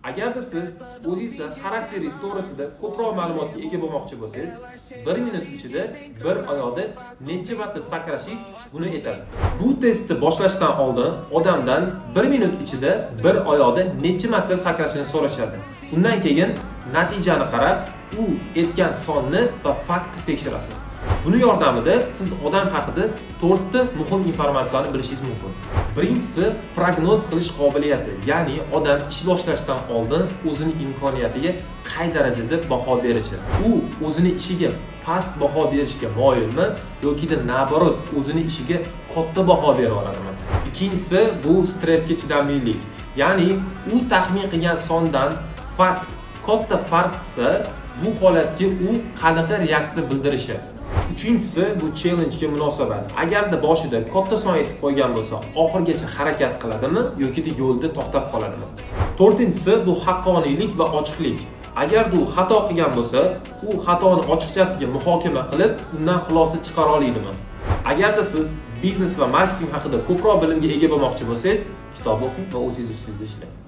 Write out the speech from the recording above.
Agarda siz o'zingizni xarakteringiz to'g'risida ko'proq ma'lumotga ega bo'lmoqchi bo'lsangiz, 1 minut ichida bir oyoqda necha marta sakrashingiz buni aytadi. Bu testni boshlashdan oldin odamdan 1 minut ichida bir oyoqda necha marta sakrashini so'rashadi. Undan keyin natijani qarab, u aytgan sonni va faktni tekshirasiz. Buni yordamida siz odam haqida 4 ta muhim informatsiyani bilishingiz mumkin. Birinchisi prognoz qilish qobiliyati, ya'ni odam ish boshlashdan oldin o'zining imkoniyatiga qay darajada baho berishi. U o'zining ishiga past baho berishga moyilmi yoki naborot o'zining ishiga katta baho bera oladimi? Ikkinchisi bu stressga chidamlilik, ya'ni u taxmin qilgan sondan fakt katta farq qilsa, bu holatga u qanaqa reaksiya bildirishi. Uchinchisi bu challenge-ga munosabat. Agarda boshida katta son aytib qo'ygan bo'lsa, oxirgacha harakat qiladimi yoki yo'lda to'xtab qoladimi? To'rtinchisi bu haqqoniylik va ochiqlik. Agarda u xato qilgan bo'lsa, u xatoni ochiqchasiga muhokama qilib, undan xulosa chiqara oladimi? Agarda siz biznes va marketing haqida ko'proq bilimga ega bo'lmoqchi bo'lsangiz, kitob o'qing va o'zingiz ustida ishlang.